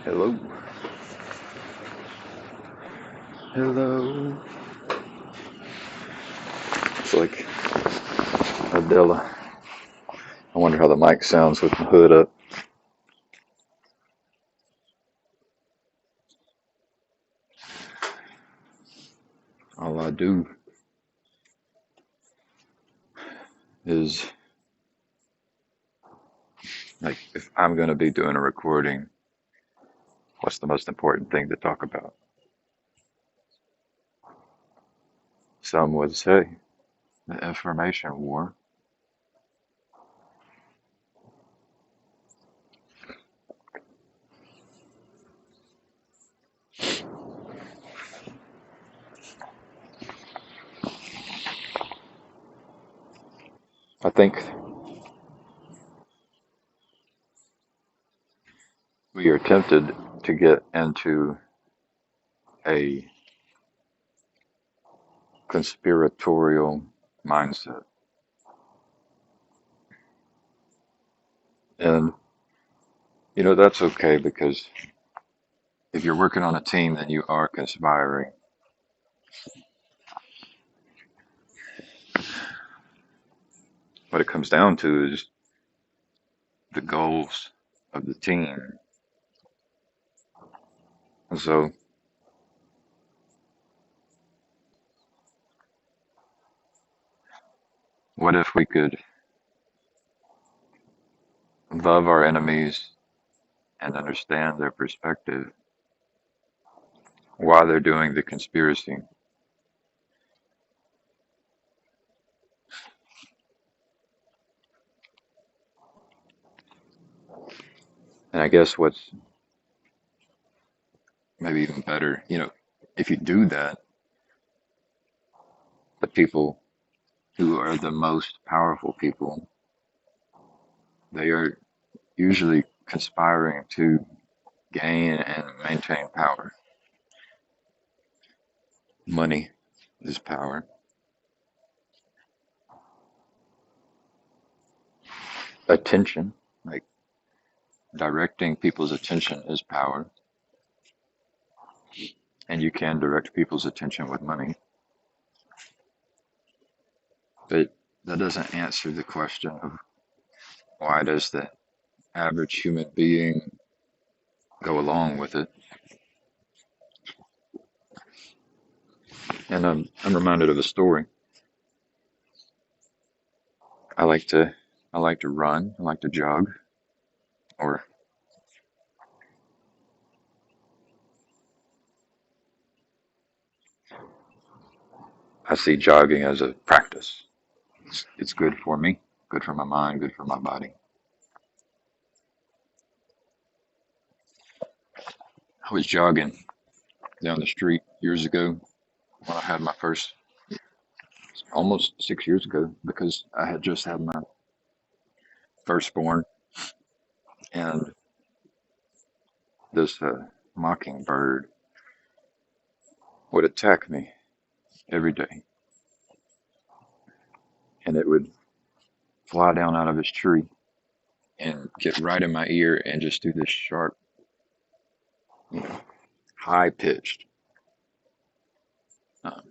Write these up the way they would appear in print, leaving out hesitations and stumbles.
Hello. Hello. It's like Adela. I wonder how the mic sounds with the hood up. All I do is, like, if I'm going to be doing a recording, what's the most important thing to talk about? Some would say the information war. I think we are tempted to get into a conspiratorial mindset. And, that's okay because if you're working on a team, then you are conspiring. What it comes down to is the goals of the team. And so, what if we could love our enemies and understand their perspective while they're doing the conspiracy? And I guess what's maybe even better, if you do that, the people who are the most powerful people, they are usually conspiring to gain and maintain power. Money is power. Attention, like directing people's attention, is power. And you can direct people's attention with money. But that doesn't answer the question of why does the average human being go along with it. And I'm reminded of a story. I like to I like to run, I like to jog, or I see jogging as a practice. It's good for me, good for my mind, good for my body. I was jogging down the street years ago when I had my first, almost 6 years ago, because I had just had my firstborn, and this mockingbird would attack me every day, and it would fly down out of his tree and get right in my ear and just do this sharp, you know, high pitched, um,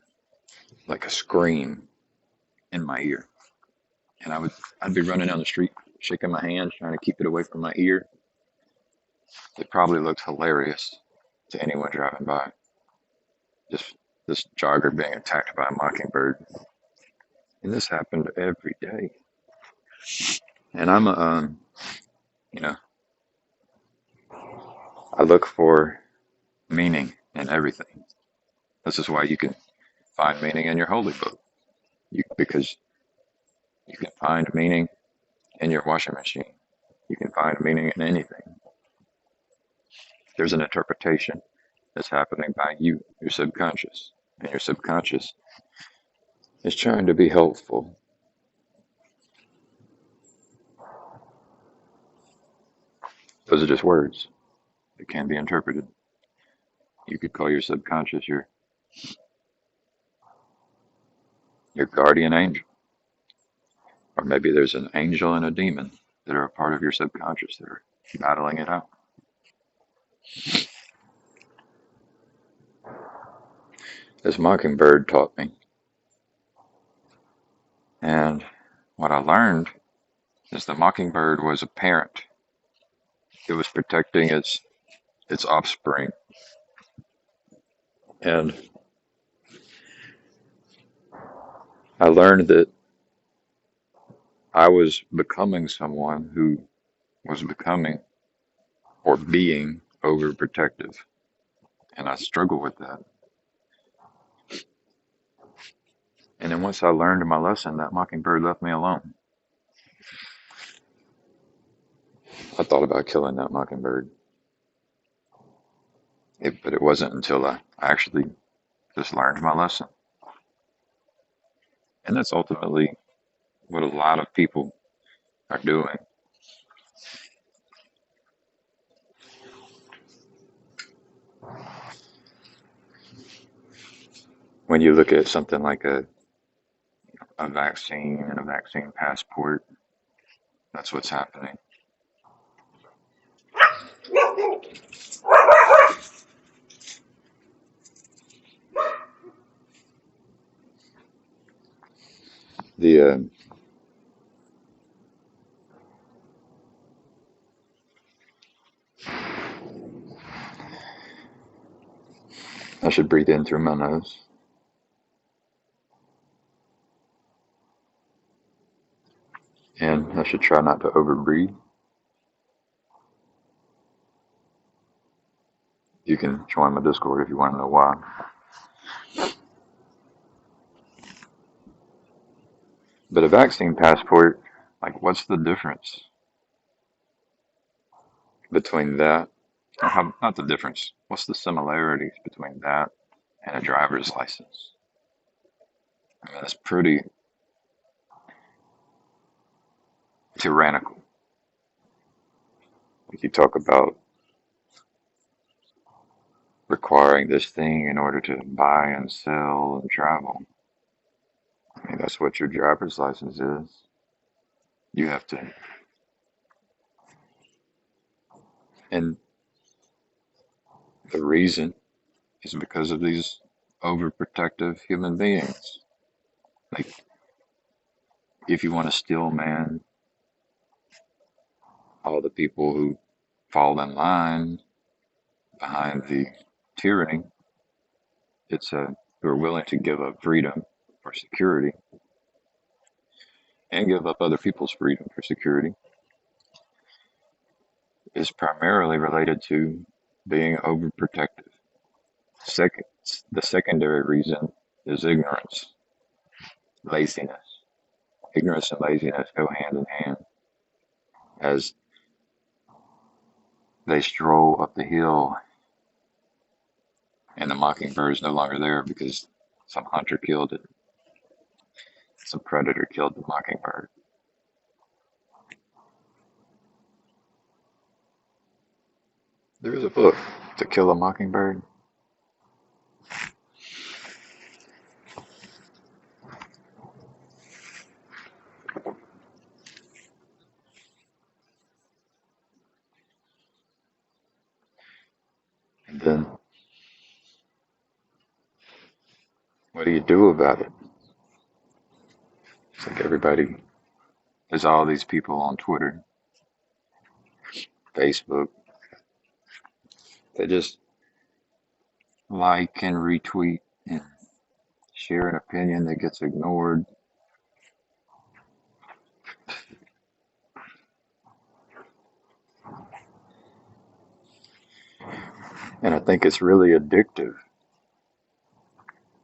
like a scream in my ear. And I'd be running down the street, shaking my hands, trying to keep it away from my ear. It probably looked hilarious to anyone driving by. Just this jogger being attacked by a mockingbird. And this happened every day. And you know, I look for meaning in everything. This is why you can find meaning in your holy book. Because you can find meaning in your washing machine. You can find meaning in anything. There's an interpretation that's happening by you, your subconscious. And your subconscious is trying to be helpful. Those are just words that can be interpreted. You could call your subconscious your guardian angel. Or maybe there's an angel and a demon that are a part of your subconscious that are battling it out. This mockingbird taught me. And what I learned is the mockingbird was a parent. It was protecting its offspring. And I learned that I was becoming someone who was becoming or being overprotective. And I struggle with that. And then once I learned my lesson, that mockingbird left me alone. I thought about killing that mockingbird. But it wasn't until I actually just learned my lesson. And that's ultimately what a lot of people are doing. When you look at something like a vaccine and a vaccine passport, that's what's happening. The I should breathe in through my nose. And I should try not to overbreathe. You can join my Discord if you want to know why. But a vaccine passport, like, what's the difference between that? Or how, not the difference. What's the similarities between that and a driver's license? I mean, that's pretty tyrannical. Like, you talk about requiring this thing in order to buy and sell and travel. I mean, that's what your driver's license is. You have to, and the reason is because of these overprotective human beings. Like, if you want to still man all the people who fall in line behind the tyranny, it's who are willing to give up freedom for security and give up other people's freedom for security, is primarily related to being overprotective. Second, the secondary reason is ignorance, laziness. Ignorance and laziness go hand in hand as they stroll up the hill and the mockingbird is no longer there because some hunter killed it. Some predator killed the mockingbird. There is a book, To Kill a Mockingbird. And then, what do you do about it? It's like everybody, there's all these people on Twitter, Facebook, they just like and retweet and share an opinion that gets ignored. And I think it's really addictive.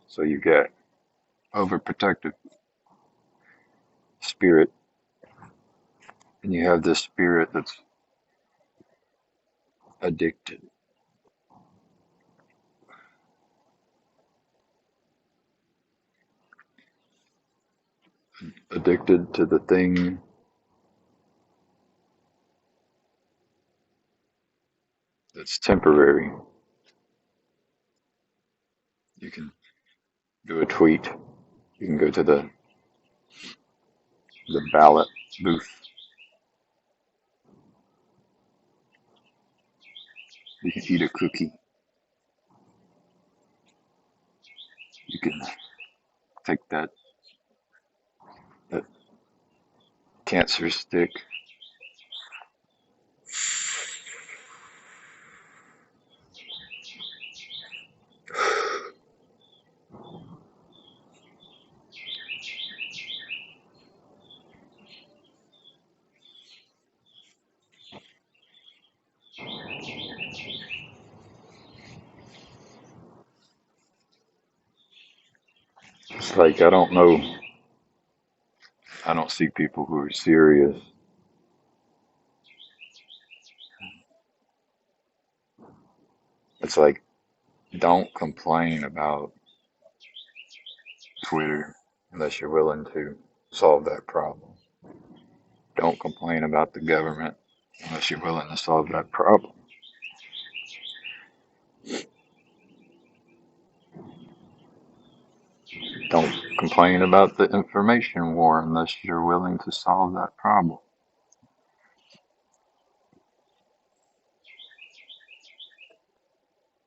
So you get overprotective spirit, and you have this spirit that's addicted. Addicted to the thing that's temporary. You can do a tweet. You can go to the ballot booth. You can eat a cookie. You can take that cancer stick. It's like I don't know. I don't see people who are serious. It's like don't complain about Twitter unless you're willing to solve that problem. Don't complain about the government unless you're willing to solve that problem. Don't complain about the information war unless you're willing to solve that problem.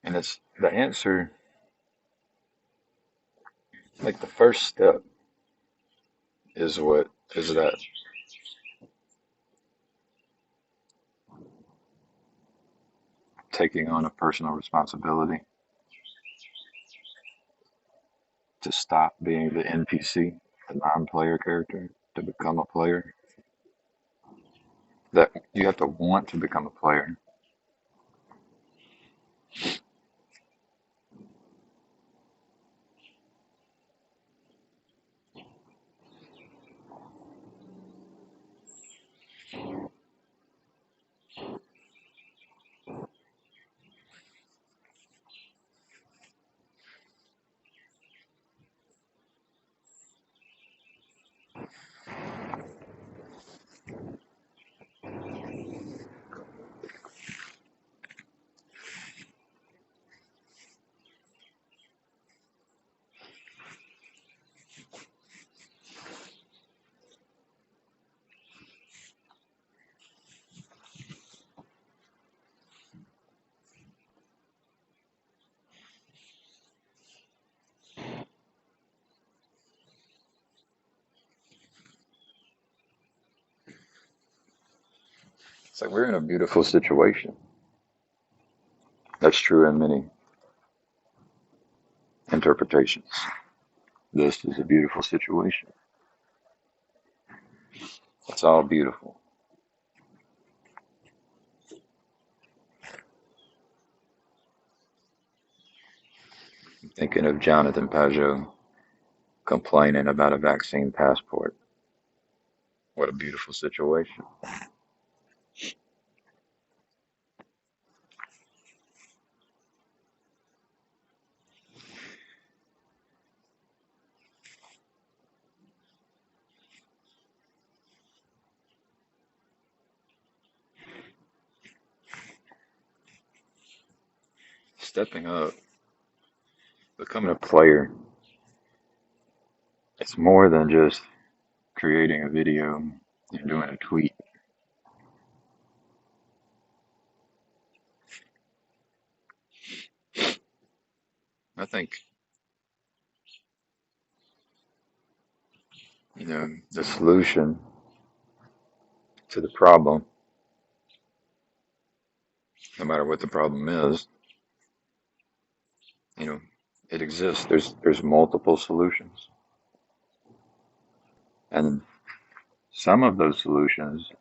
And it's the answer, like the first step is that taking on a personal responsibility to stop being the NPC, the non-player character, to become a player. That you have to want to become a player. It's like we're in a beautiful situation. That's true in many interpretations. This is a beautiful situation. It's all beautiful. I'm thinking of Jonathan Pajot complaining about a vaccine passport. What a beautiful situation. Stepping up, becoming a player, it's more than just creating a video and doing a tweet. I think, the solution to the problem, no matter what the problem is, you know, it exists. There's multiple solutions. And some of those solutions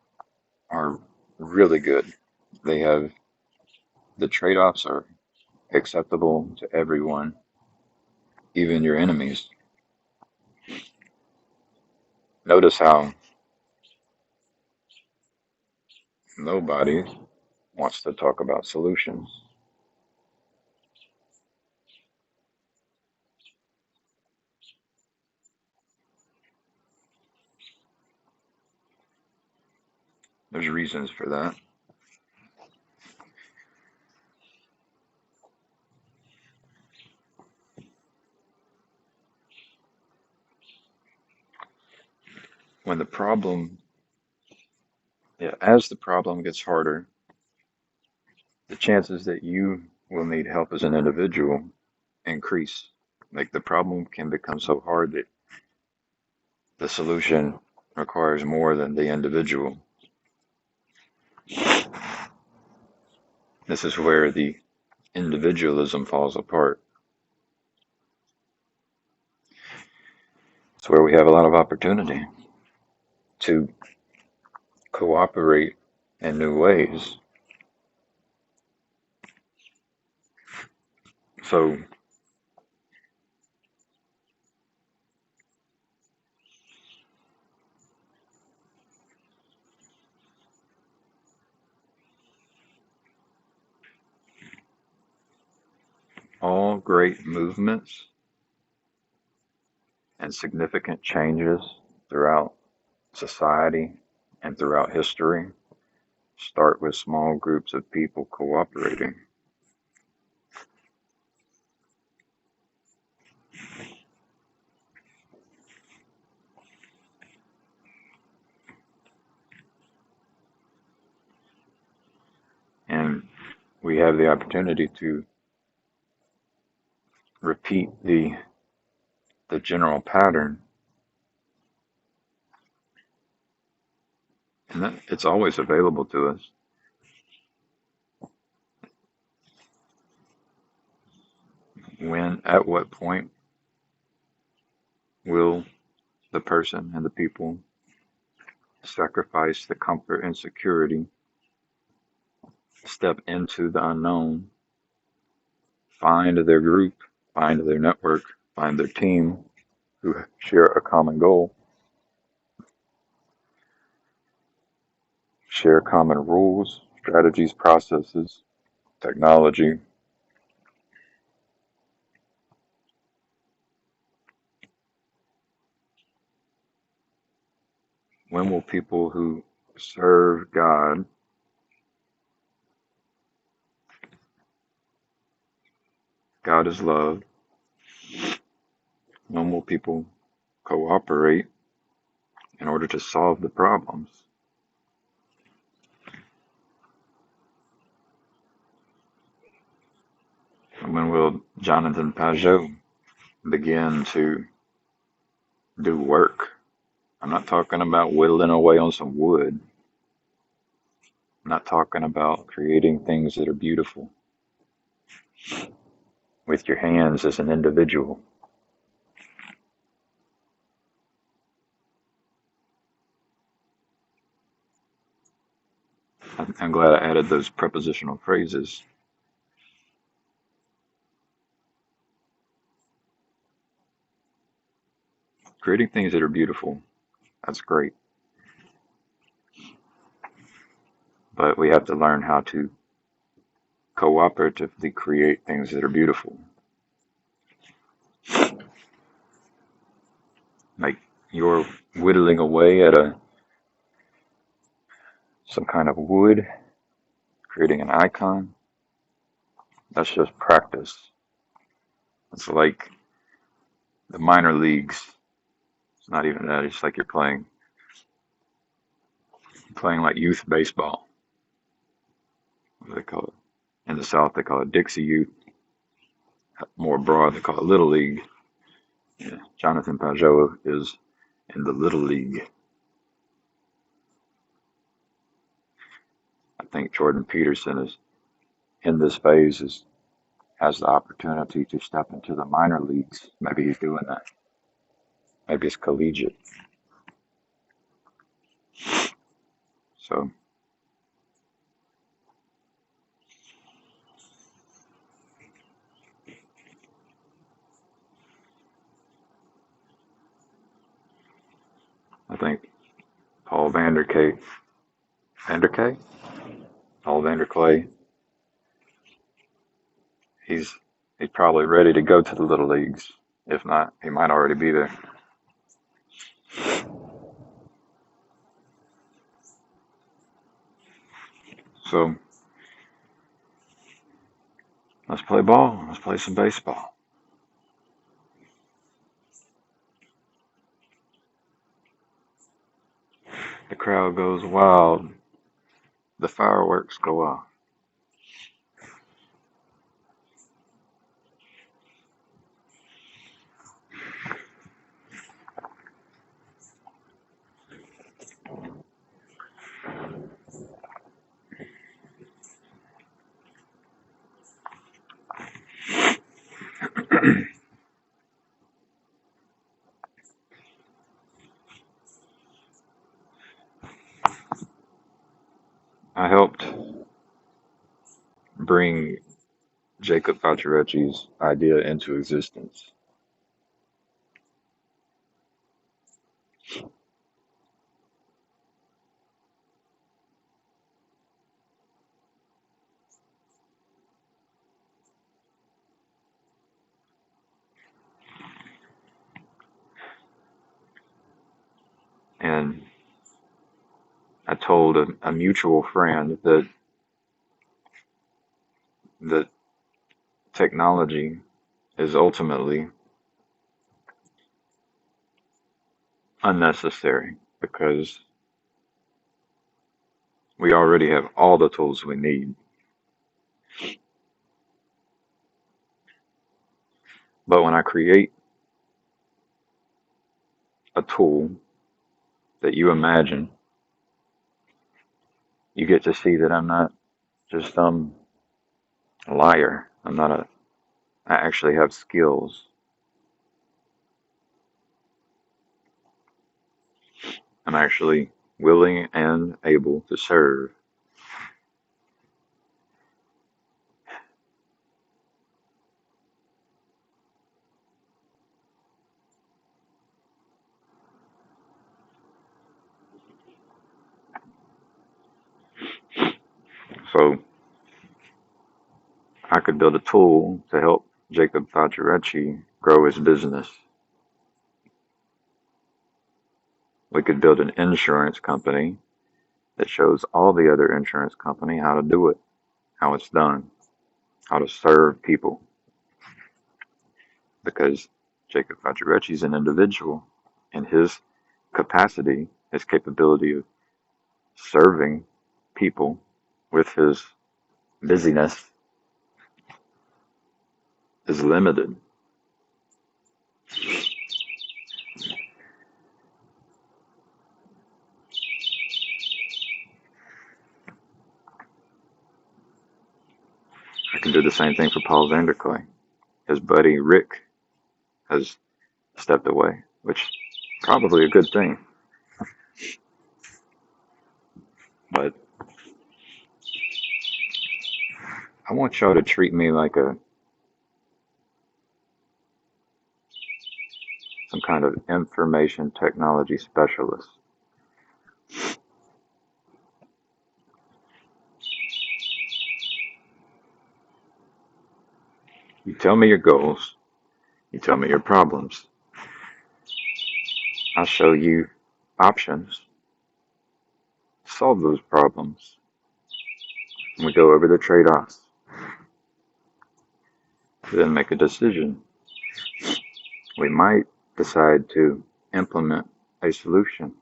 are really good. They have the trade-offs are acceptable to everyone, even your enemies. Notice how nobody wants to talk about solutions. There's reasons for that. When the problem, yeah, as the problem gets harder, the chances that you will need help as an individual increase. Like the problem can become so hard that the solution requires more than the individual. This is where the individualism falls apart. It's where we have a lot of opportunity to cooperate in new ways. So all great movements and significant changes throughout society and throughout history start with small groups of people cooperating. And we have the opportunity to repeat the general pattern, and that it's always available to us. When, at what point will the person and the people sacrifice the comfort and security, step into the unknown, find their group, find their network, find their team who share a common goal, share common rules, strategies, processes, technology. When will people who serve God, God is love, when will people cooperate in order to solve the problems? And when will Jonathan Pajot begin to do work? I'm not talking about whittling away on some wood. I'm not talking about creating things that are beautiful with your hands as an individual. I'm glad I added those prepositional phrases. Creating things that are beautiful, that's great. But we have to learn how to cooperatively create things that are beautiful. Like you're whittling away at some kind of wood, creating an icon. That's just practice. It's like the minor leagues. It's not even that. It's like you're playing like youth baseball. What do they call it? In the South, they call it Dixie Youth. More broad, they call it Little League. Yeah. Jonathan Pajot is in the Little League. I think Jordan Peterson is in this phase, has the opportunity to step into the minor leagues. Maybe he's doing that. Maybe it's collegiate. So I think Paul Paul Vanderklay, he's probably ready to go to the little leagues. If not, he might already be there. So let's play ball. Let's play some baseball. The crowd goes wild. The fireworks go off. I helped bring Jacob Faccirecci's idea into existence. And I told a mutual friend that technology is ultimately unnecessary because we already have all the tools we need. But when I create a tool that you imagine, you get to see that I'm not just some liar. I actually have skills. I'm actually willing and able to serve. So I could build a tool to help Jacob Faccirecci grow his business. We could build an insurance company that shows all the other insurance company how to do it, how it's done, how to serve people. Because Jacob Faccirecci is an individual, and his capacity, his capability of serving people with his busyness is limited. I can do the same thing for Paul Vanderklay. His buddy Rick has stepped away, which is probably a good thing. But I want y'all to treat me like some kind of information technology specialist. You tell me your goals, you tell me your problems. I'll show you options, solve those problems, and we go over the trade-offs. Then make a decision. We might decide to implement a solution.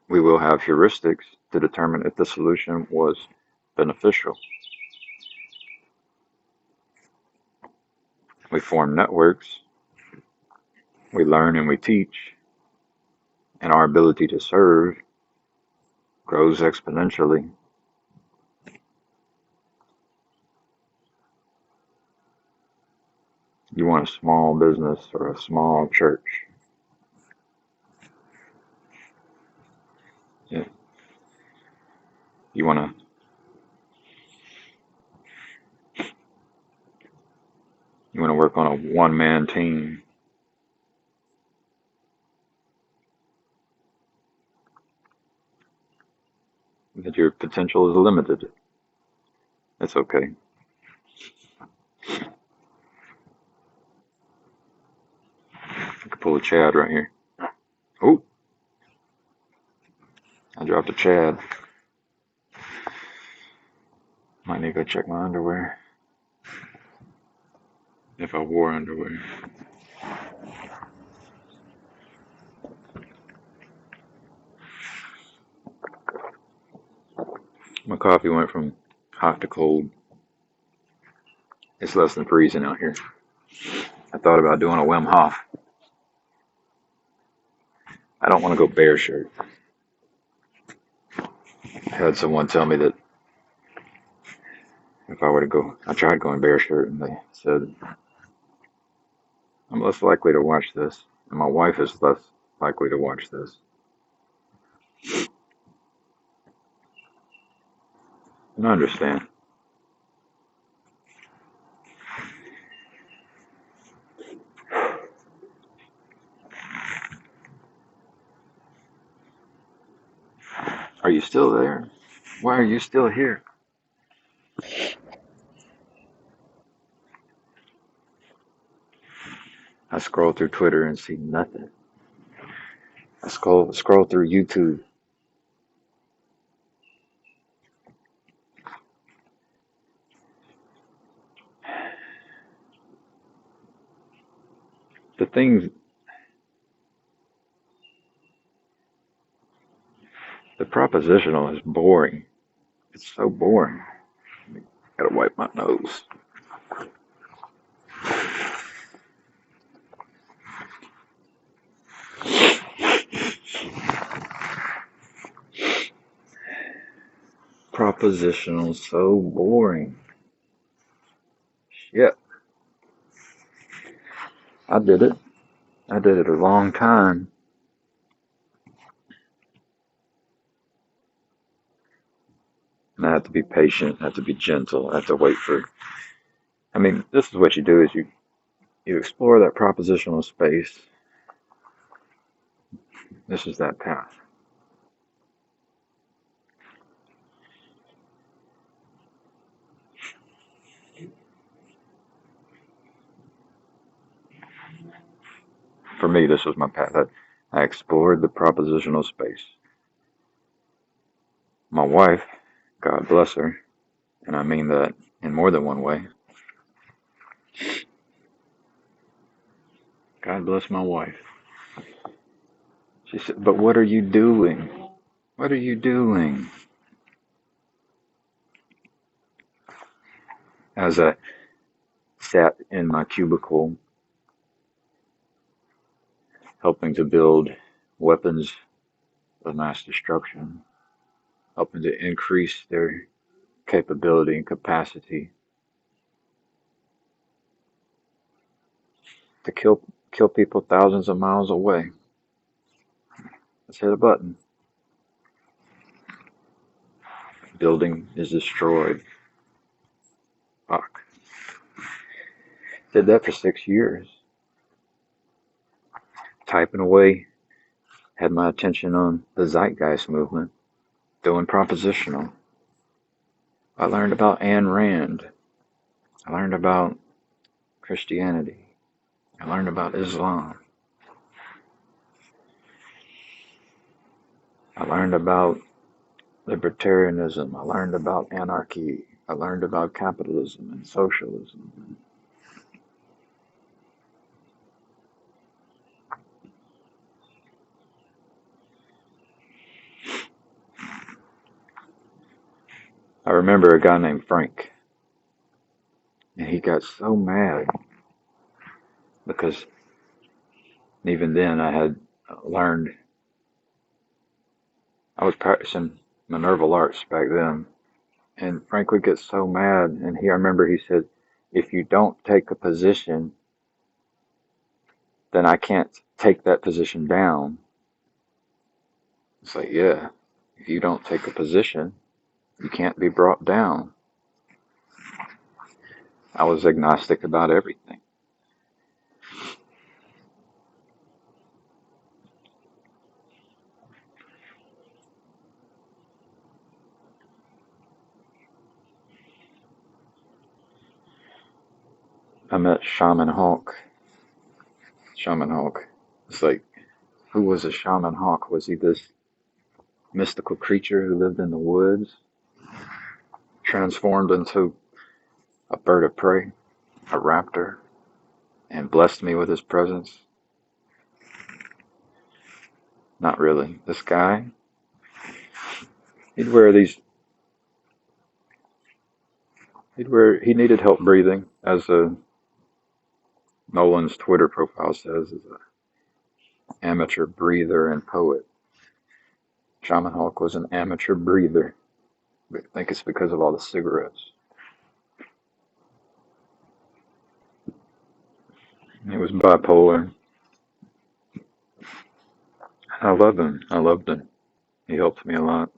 We will have heuristics to determine if the solution was beneficial. We form networks, we learn and we teach, and our ability to serve grows exponentially. You want a small business or a small church? Yeah. You want to work on a one-man team? That your potential is limited. It's okay. I could pull a Chad right here. Oh, I dropped a Chad. Might need to go check my underwear. If I wore underwear. My coffee went from hot to cold. It's less than freezing out here. I thought about doing a Wim Hof. I don't want to go bear shirt. I had someone tell me that if I were to go, I tried going bare shirt, and they said I'm less likely to watch this, and my wife is less likely to watch this. And I understand. Are you still there? Why are you still here? I scroll through Twitter and see nothing. I scroll through YouTube. The things, the propositional is boring. It's so boring. Gotta wipe my nose. Propositional, so boring. Shit. I did it. I did it a long time. And I have to be patient, I have to be gentle, I have to wait for. I mean, this is what you do: is you explore that propositional space. This is that path. For me, this was my path. I explored the propositional space. My wife, God bless her, and I mean that in more than one way. God bless my wife. She said, "But what are you doing? What are you doing?" As I sat in my cubicle, helping to build weapons of mass destruction, helping to increase their capability and capacity to kill people thousands of miles away. Let's hit a button. Building is destroyed. Fuck. Did that for 6 years. Typing away, had my attention on the Zeitgeist movement, doing propositional. I learned about Ayn Rand. I learned about Christianity. I learned about Islam. I learned about libertarianism. I learned about anarchy. I learned about capitalism and socialism. I remember a guy named Frank, and he got so mad because even then I had learned, I was practicing Minerval arts back then, and Frank would get so mad, and I remember he said, "If you don't take a position, then I can't take that position down." It's like, yeah, if you don't take a position, you can't be brought down. I was agnostic about everything. I met Shaman Hawk. Shaman Hawk. It's like, who was a Shaman Hawk? Was he this mystical creature who lived in the woods, transformed into a bird of prey, a raptor, and blessed me with his presence? Not really. This guy, he'd wear these, he needed help breathing, as Nolan's Twitter profile says, is an amateur breather and poet. Shaman Hawk was an amateur breather. I think it's because of all the cigarettes. He was bipolar. I love him. I loved him. He helped me a lot.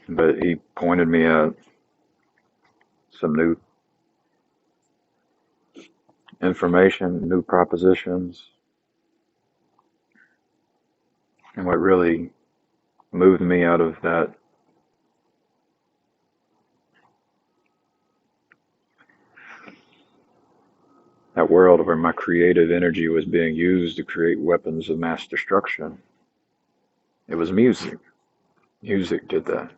But he pointed me at some new information, new propositions. And what really moved me out of that world where my creative energy was being used to create weapons of mass destruction, it was music. Music did that.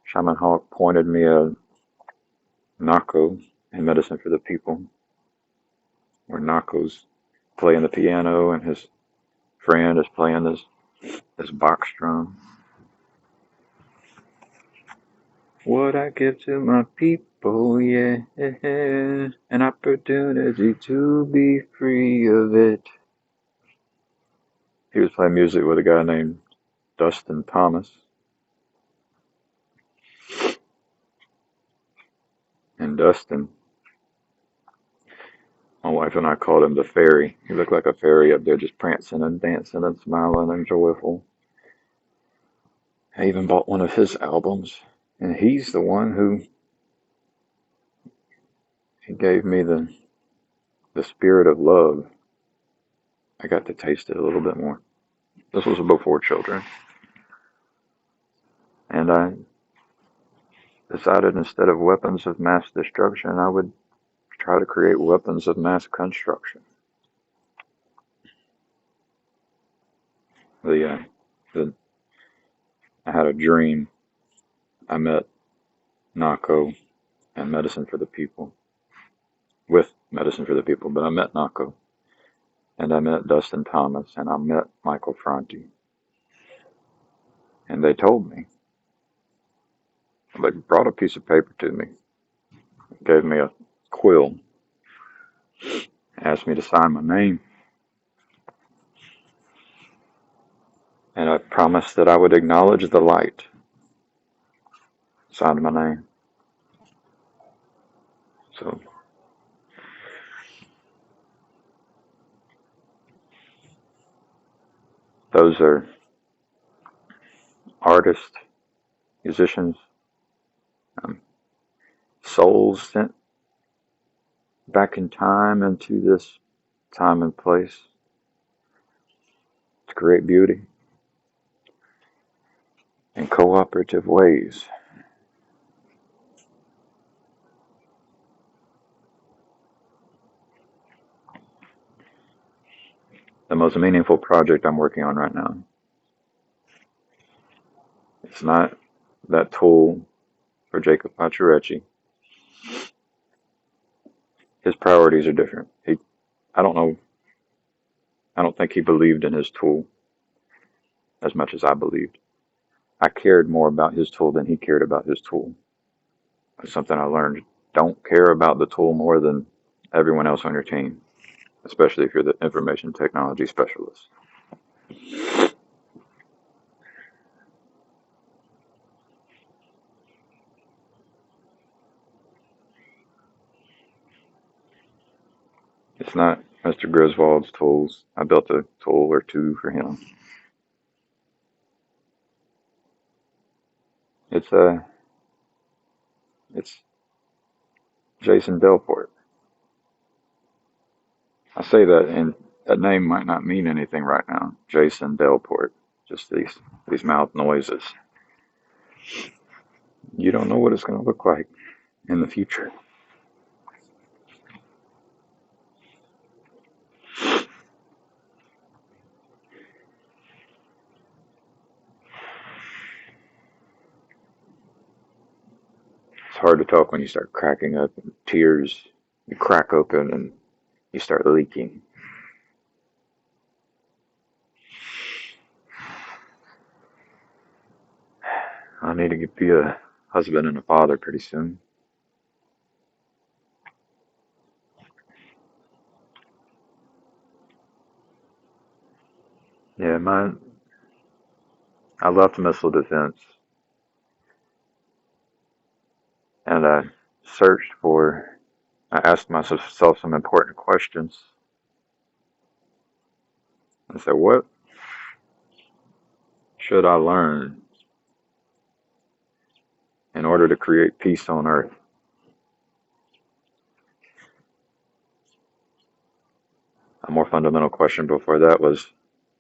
Shaman Hawk pointed me at Nako in Medicine for the People, where Nako's playing the piano and his friend is playing this box drum. What I give to my people, yeah, an opportunity to be free of it. He was playing music with a guy named Dustin Thomas. And Dustin, my wife and I called him the fairy. He looked like a fairy up there just prancing and dancing and smiling and joyful. I even bought one of his albums. And he's the one who he gave me the spirit of love. I got to taste it a little bit more. This was before children. And I decided instead of weapons of mass destruction, I would try to create weapons of mass construction. I had a dream. I met Nako and Medicine for the People, with Medicine for the People, but I met Nako, and I met Dustin Thomas, and I met Michael Franti. And they told me, they brought a piece of paper to me, gave me a quill, asked me to sign my name, and I promised that I would acknowledge the light. Signed my name. So those are artists, musicians, souls sent back in time into this time and place to create beauty in cooperative ways. The most meaningful project I'm working on right now. It's not that tool for Jacob Pacioreci. His priorities are different. I don't know, I don't think he believed in his tool as much as I believed. I cared more about his tool than he cared about his tool. It's something I learned. Don't care about the tool more than everyone else on your team, especially if you're the information technology specialist. It's not Mr. Griswold's tools. I built a tool or two for him. It's it's Jason Delport. I say that, and that name might not mean anything right now. Jason Delport. Just these mouth noises. You don't know what it's going to look like in the future. It's hard to talk when you start cracking up and tears. You crack open and you start leaking. I need to be a husband and a father pretty soon. Yeah, I left missile defense and I asked myself some important questions. I said, what should I learn in order to create peace on earth? A more fundamental question before that was,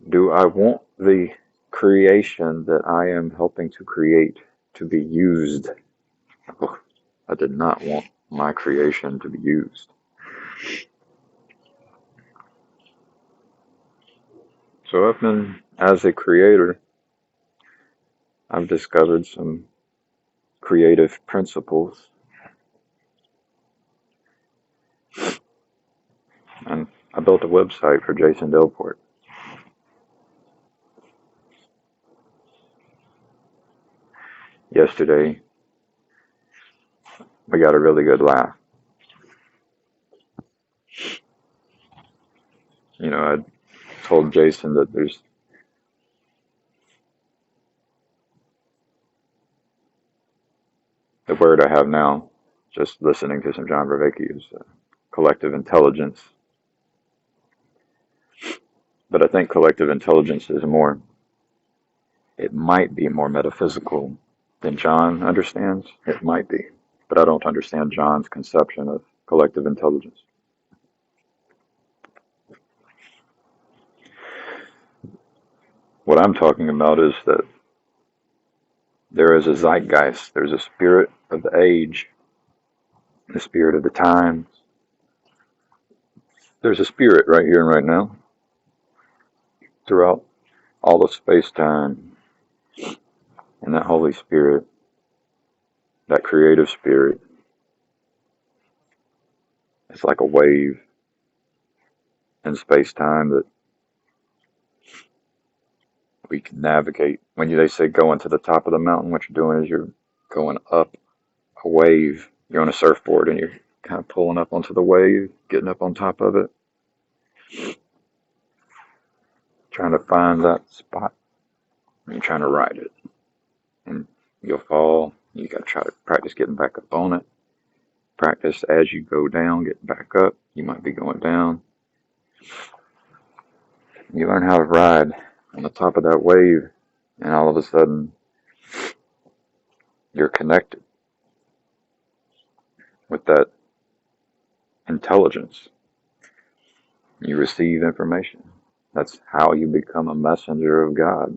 do I want the creation that I am helping to create to be used? Oh, I did not want my creation to be used. So as a creator, I've discovered some creative principles, and I built a website for Jason Delport. Yesterday, we got a really good laugh. I told Jason that there's the word I have now, just listening to some John Vervaeke, is collective intelligence. But I think collective intelligence is it might be more metaphysical than John understands. It might be. But I don't understand John's conception of collective intelligence. What I'm talking about is that there is a zeitgeist, there's a spirit of the age, the spirit of the times. There's a spirit right here and right now, throughout all of space-time, and that Holy Spirit, that creative spirit, it's like a wave in space-time that we can navigate. When they say going to the top of the mountain, what you're doing is you're going up a wave. You're on a surfboard and you're kind of pulling up onto the wave, getting up on top of it, trying to find that spot. And you're trying to ride it. And you'll fall. You got to try to practice getting back up on it. Practice as you go down, getting back up. You might be going down. You learn how to ride on the top of that wave, and all of a sudden, you're connected with that intelligence. You receive information. That's how you become a messenger of God.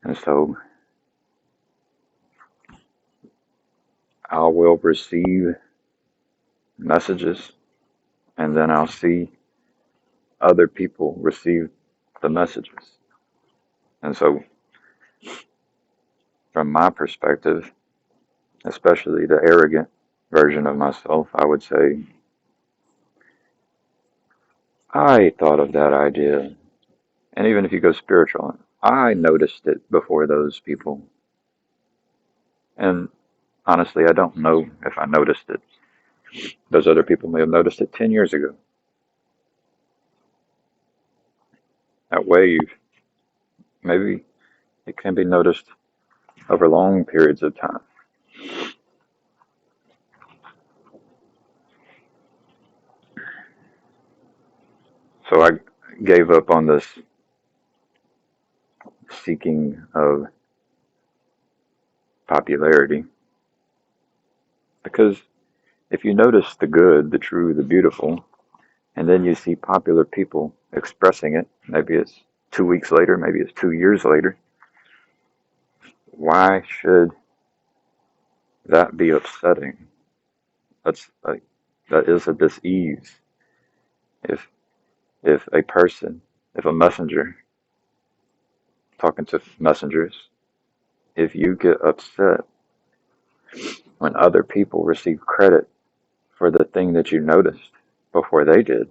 And so, I will receive messages, and then I'll see other people receive the messages. And so, from my perspective, especially the arrogant version of myself, I would say, I thought of that idea. And even if you go spiritual, I noticed it before those people. And honestly, I don't know if I noticed it. Those other people may have noticed it 10 years ago. That wave, maybe it can be noticed over long periods of time. So I gave up on this seeking of popularity, because if you notice the good, the true, the beautiful, and then you see popular people expressing it, maybe it's 2 weeks later, maybe it's 2 years later, why should that be upsetting? That is a dis-ease. If a person, if a messenger, talking to messengers, if you get upset when other people receive credit for the thing that you noticed before they did,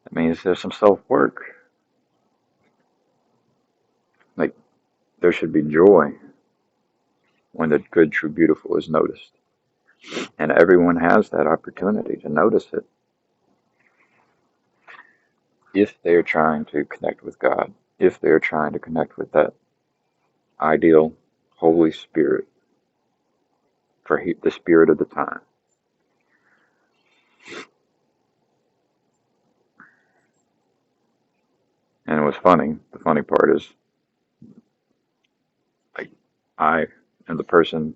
it means there's some self-work. Like, there should be joy when the good, true, beautiful is noticed. And everyone has that opportunity to notice it if they're trying to connect with God, if they're trying to connect with that ideal Holy Spirit for the spirit of the time. And it was funny. The funny part is, like, I am the person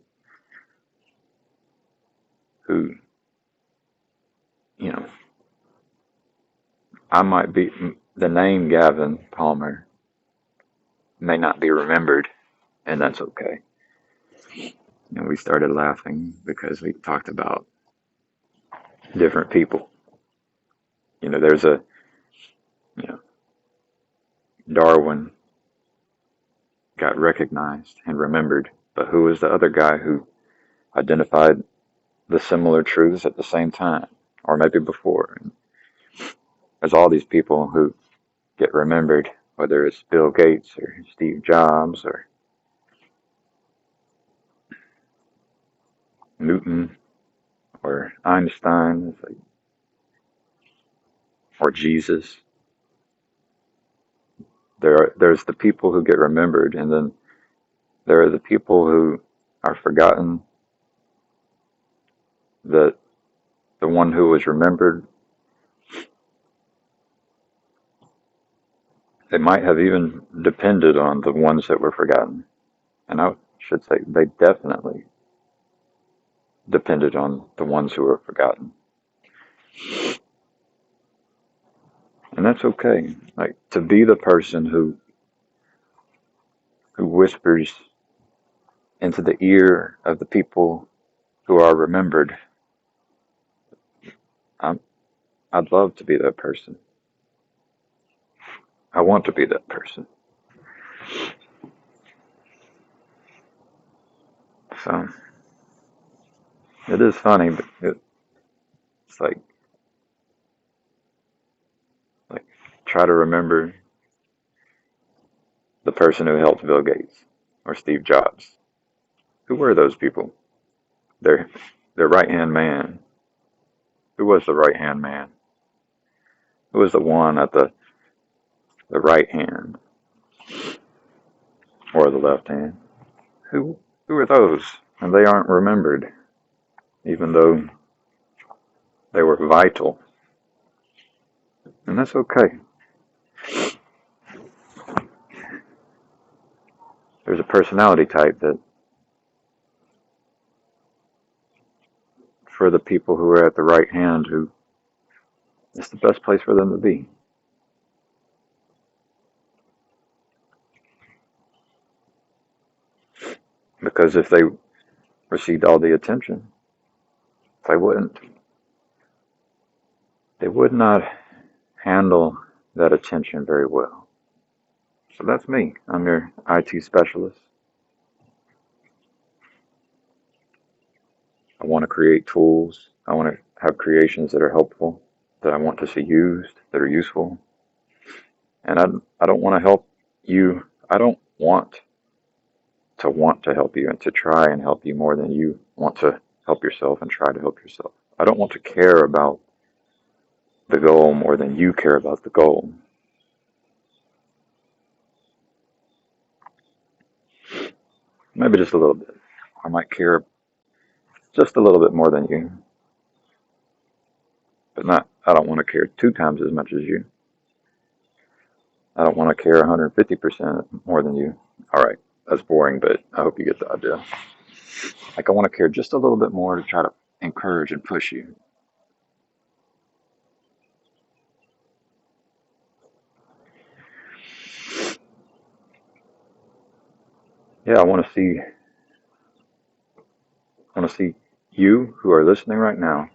who, you know, I might be, the name Gavin Palmer may not be remembered, and that's okay. And we started laughing because we talked about different people. There's you know, Darwin got recognized and remembered, but who was the other guy who identified the similar truths at the same time, or maybe before? And there's all these people who get remembered, whether it's Bill Gates or Steve Jobs or Newton or Einstein or Jesus. There's the people who get remembered, and then there are the people who are forgotten, that the one who was remembered, they might have even depended on the ones that were forgotten. And I should say they definitely depended on the ones who were forgotten. And that's okay. Like, to be the person who whispers into the ear of the people who are remembered. I'd love to be that person. I want to be that person. So it is funny, but it's like try to remember the person who helped Bill Gates or Steve Jobs. Who were those people? Their right-hand man. Who was the right-hand man? Who was the one at the right hand or the left hand? Who are those? And they aren't remembered, even though they were vital. And that's okay. There's a personality type that, for the people who are at the right hand, who it's the best place for them to be. Because if they received all the attention, they would not handle that attention very well. So that's me. I'm your IT specialist. I want to create tools. I want to have creations that are helpful, that I want to see used, that are useful. And I don't want to help you. I don't want to help you and to try and help you more than you want to help yourself and try to help yourself. I don't want to care about the goal more than you care about the goal. Maybe just a little bit. I might care just a little bit more than you, but I don't want to care 2 times as much as you. I don't want to care 150% more than you. All right, that's boring, but I hope you get the idea. Like, I want to care just a little bit more to try to encourage and push you. Yeah, I want to see you who are listening right now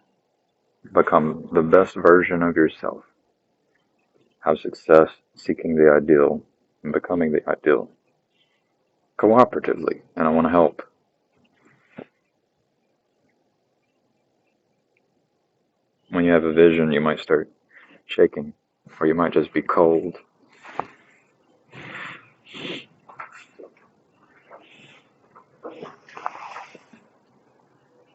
become the best version of yourself. Have success seeking the ideal and becoming the ideal cooperatively, and I want to help. When you have a vision, you might start shaking, or you might just be cold.